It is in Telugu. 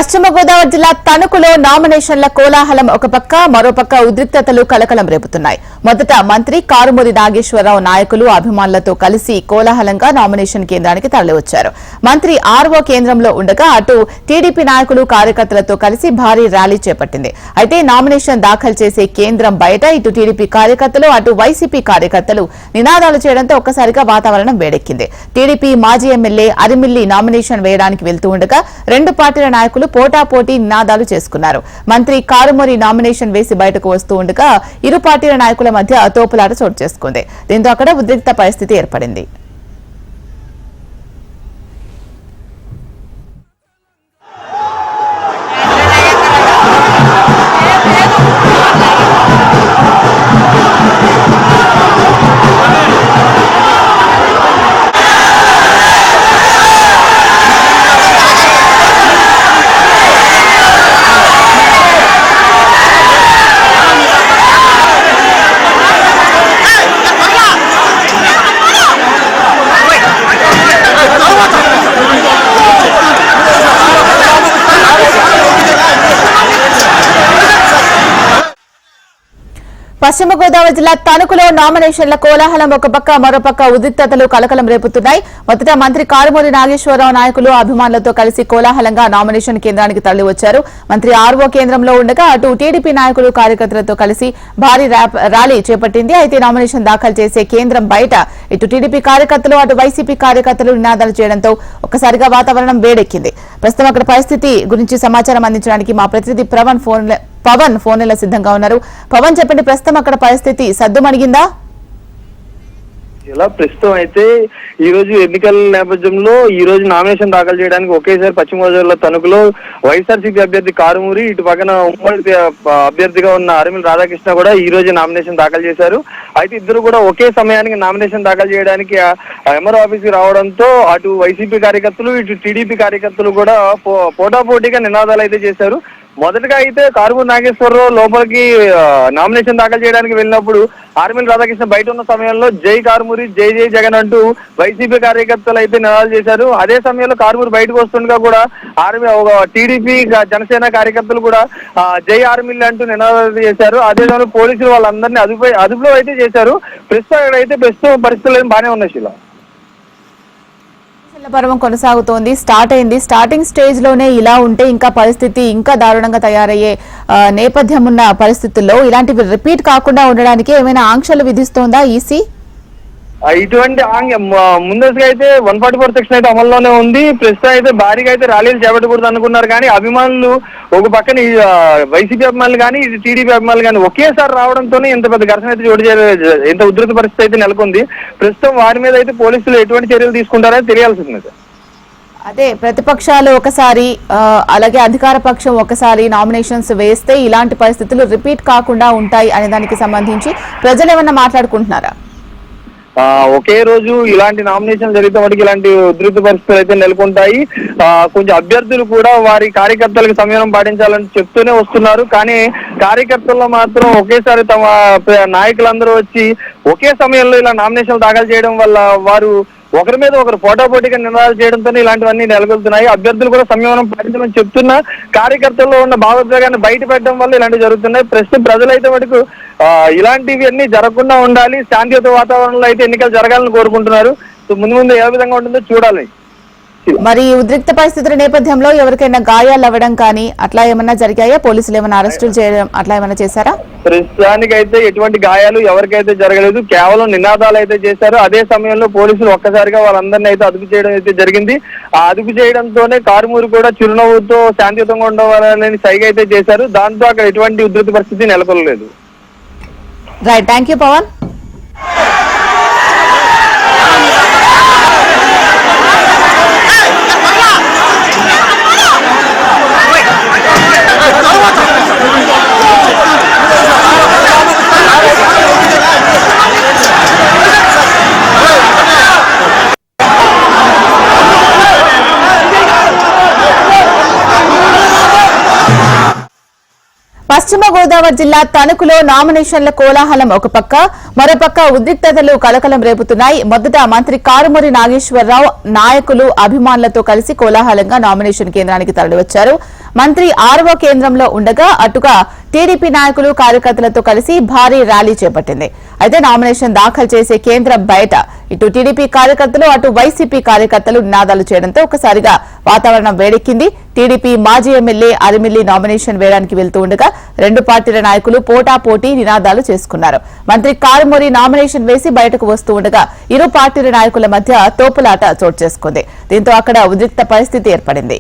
పశ్చిమ గోదావరి జిల్లా తణుకులో నామినేషన్ల కోలాహలం ఒక పక్క మరోపక్క ఉద్రిక్తతలు కలకలం రేపుతున్నాయి. మొదట మంత్రి కారుమూరి నాగేశ్వరరావు నాయకులు అభిమానులతో కలిసి కోలాహలంగా నామినేషన్ కేంద్రానికి తరలివచ్చారు. మంత్రి ఆర్ఓ కేంద్రంలో ఉండగా అటు టీడీపీ నాయకులు కార్యకర్తలతో కలిసి భారీ ర్యాలీ చేపట్టింది. అయితే నామినేషన్ దాఖలు చేసే కేంద్రం బయట ఇటు టీడీపీ కార్యకర్తలు అటు వైసీపీ కార్యకర్తలు నినాదాలు చేయడంతో ఒక్కసారిగా వాతావరణం వేడెక్కింది. టీడీపీ మాజీ ఎమ్మెల్యే అరిమిల్లి నామినేషన్ వేయడానికి వెళ్తూ ఉండగా రెండు పార్టీల నాయకులు పోటాపోటీ నినాదాలు చేసుకున్నారు. మంత్రి కారుమూరి నామినేషన్ వేసి బయటకు వస్తూ ఉండగా ఇరు పార్టీల నాయకుల మధ్య తోపులాట చోటు చేసుకుంది. దీంతో అక్కడ ఉద్రిక్త పరిస్థితి ఏర్పడింది. పశ్చిమ గోదావరి జిల్లా తణుకులో నామినేషన్ల కోలాహలం ఒక పక్క మరోపక్క ఉద్రిక్తతలు కలకలం రేపుతున్నాయి. మొదట మంత్రి కారుమూరి నాగేశ్వరరావు నాయకులు అభిమానులతో కలిసి కోలాహలంగా నామినేషన్ కేంద్రానికి తరలివచ్చారు. మంత్రి ఆర్ఓ కేంద్రంలో ఉండగా అటు టీడీపీ నాయకులు కార్యకర్తలతో కలిసి భారీ ర్యాలీ చేపట్టింది. అయితే నామినేషన్ దాఖలు చేసే కేంద్రం బయట ఇటు టీడీపీ కార్యకర్తలు అటు వైసీపీ కార్యకర్తలు నినాదాలు చేయడంతో ఒక్కసారిగా వాతావరణం వేడెక్కింది. ప్రస్తుతం అక్కడ పరిస్థితి గురించి సమాచారం అందించడానికి మా ప్రతినిధి పవన్ ఫోన్లో సిద్ధంగా ఉన్నారు. పవన్, చెప్పండి, ప్రస్తుతం అక్కడ పరిస్థితి సద్దుమణిగిందా? ఇలా ప్రస్తుతం అయితే ఈ రోజు ఎన్నికల నేపథ్యంలో ఈ రోజు నామినేషన్ దాఖలు చేయడానికి ఒకేసారి పశ్చిమ గోదావరిలో తణుకులో వైఎస్ఆర్సీపీ అభ్యర్థి కారుమూరి, ఇటు పక్కన ఉమ్మడి అభ్యర్థిగా ఉన్న అరిమిల్లి రాధాకృష్ణ కూడా ఈ రోజు నామినేషన్ దాఖలు చేశారు. అయితే ఇద్దరు కూడా ఒకే సమయానికి నామినేషన్ దాఖలు చేయడానికి ఎంఆర్ఓ ఆఫీస్ కి రావడంతో అటు వైసీపీ కార్యకర్తలు ఇటు టీడీపీ కార్యకర్తలు కూడా పోటాపోటీగా నినాదాలు అయితే చేశారు. మొదటగా అయితే కారుమూరి నాగేశ్వరరావు లోపలికి నామినేషన్ దాఖలు చేయడానికి వెళ్ళినప్పుడు అరిమిల్లి రాధాకృష్ణ బయట ఉన్న సమయంలో జై కారుమూరి, జై జై జగన్ అంటూ వైసీపీ కార్యకర్తలు అయితే నినాదాలు చేశారు. అదే సమయంలో కారుమూరి బయటకు వస్తుండగా కూడా టీడీపీ జనసేన కార్యకర్తలు కూడా జై అరిమిల్లి అంటూ నినాదాలు చేశారు. అదే సమయంలో పోలీసులు వాళ్ళందరినీ అదుపులో అయితే చేశారు. ప్రస్తుతం పరిస్థితులు బాగానే ఉన్నాయి. శిలా పర్వం కొనసాగుతోంది, స్టార్ట్ అయింది. స్టార్టింగ్ స్టేజ్ లోనే ఇలా ఉంటే ఇంకా పరిస్థితి ఇంకా దారుణంగా తయారయ్యే నేపథ్యం ఉన్న పరిస్థితుల్లో ఇలాంటివి రిపీట్ కాకుండా ఉండడానికి ఏమైనా ఆంక్షలు విధిస్తోందా ఈసీ? ఇటువంటి ముందస్తుగా అయితే 144 సెక్షన్ అయితే అమల్లోనే ఉంది. ప్రస్తుతం అయితే భారీగా అయితే ర్యాలీలు చేపట్టకూడదు అనుకున్నారు, కానీ అభిమానులు ఒక పక్కన వైసీపీ అభిమానులు కానీ ఇటు టీడీపీ అభిమానులు కానీ ఒకేసారి రావడంతోనే ఇంత పెద్ద ఘర్షణ అయితే ఇంత ఉధృత పరిస్థితి అయితే నెలకొంది. ప్రస్తుతం వారి మీద అయితే పోలీసులు ఎటువంటి చర్యలు తీసుకుంటారని తెలియాల్సింది. అదే ప్రతిపక్షాలు ఒకసారి అలాగే అధికార పక్షం ఒకసారి నామినేషన్స్ వేస్తే ఇలాంటి పరిస్థితులు రిపీట్ కాకుండా ఉంటాయి అనే దానికి సంబంధించి ప్రజలు ఏమన్నా మాట్లాడుకుంటున్నారా? ఒకే రోజు ఇలాంటి నామినేషన్ జరిగితే వాటికి ఇలాంటి ఉధృత పరిస్థితులు అయితే నెలకొంటాయి. కొంచెం అభ్యర్థులు కూడా వారి కార్యకర్తలకు సంయమనం పాటించాలని చెప్తూనే వస్తున్నారు, కానీ కార్యకర్తల్లో మాత్రం ఒకేసారి తమ నాయకులందరూ వచ్చి ఒకే సమయంలో ఇలా నామినేషన్లు దాఖలు చేయడం వల్ల వారు ఒకరి మీద ఒకరు పోటాపోటీగా నినాదాలు చేయడంతో ఇలాంటివన్నీ నెలకొల్తున్నాయి. అభ్యర్థులు కూడా సంయమనం పాటించమని చెప్తున్నా కార్యకర్తల్లో ఉన్న భావోద్వేగాన్ని బయట పెట్టడం వల్ల ఇలాంటివి జరుగుతున్నాయి. ప్రస్తుతం ప్రజలైతే మటుకు ఇలాంటివి అన్ని జరగకుండా ఉండాలి, శాంతియుత వాతావరణంలో అయితే ఎన్నికలు జరగాలని కోరుకుంటున్నారు. సో ముందు ఏ విధంగా ఉంటుందో చూడాలి. మరి ఉద్రిక్త పరిస్థితుల నేపథ్యంలో ఎవరికైనా గాయాలు అవ్వడం కానీ అట్లా ఏమన్నా జరిగాయా? పోలీసులు ఏమైనా అరెస్టులు చేయడం అట్లా ఏమైనా చేశారా? ప్రస్తుతానికి అయితే ఎటువంటి గాయాలు ఎవరికైతే జరగలేదు, కేవలం నినాదాలు అయితే చేశారు. అదే సమయంలో పోలీసులు ఒక్కసారిగా వాళ్ళందరినీ అయితే అదుపు చేయడం అయితే జరిగింది. ఆ అదుపు చేయడంతోనే కారుమూరి కూడా చిరునవ్వుతో శాంతియుతంగా ఉండవాలని సైగ అయితే చేశారు. దాంతో అక్కడ ఎటువంటి ఉధృత పరిస్థితి నెలకొనలేదు. Right, thank you Pawan. పశ్చిమ గోదావరి జిల్లా తణుకులో నామినేషన్ల కోలాహలం ఒక పక్క, మరోపక్క ఉద్రిక్తతలు కలకలం రేపుతున్నాయి. మొదట మంత్రి కారుమూరి నాగేశ్వరరావు నాయకులు అభిమానులతో కలిసి కోలాహలంగా నామినేషన్ కేంద్రానికి తరలివచ్చారు. మంత్రి ఆర్వో కేంద్రంలో ఉండగా అటుగా టీడీపీ నాయకులు కార్యకర్తలతో కలిసి భారీ ర్యాలీ చేపట్టింది. అయితే నామినేషన్ దాఖలు చేసే కేంద్రం బయట ఇటు టీడీపీ కార్యకర్తలు అటు వైసీపీ కార్యకర్తలు నినాదాలు చేయడంతో ఒకసారిగా వాతావరణం వేడెక్కింది. టీడీపీ మాజీ ఎమ్మెల్యే అరిమిల్లి నామినేషన్ వేయడానికి వెళ్తూ ఉండగా రెండు పార్టీల నాయకులు పోటాపోటీ నినాదాలు చేసుకున్నారు. మంత్రి కారుమూరి నామినేషన్ వేసి బయటకు వస్తూ ఉండగా ఇరు పార్టీల నాయకుల మధ్య తోపులాట చోటు చేసుకుంది. దీంతో అక్కడ ఉద్రిక్త పరిస్థితి ఏర్పడింది.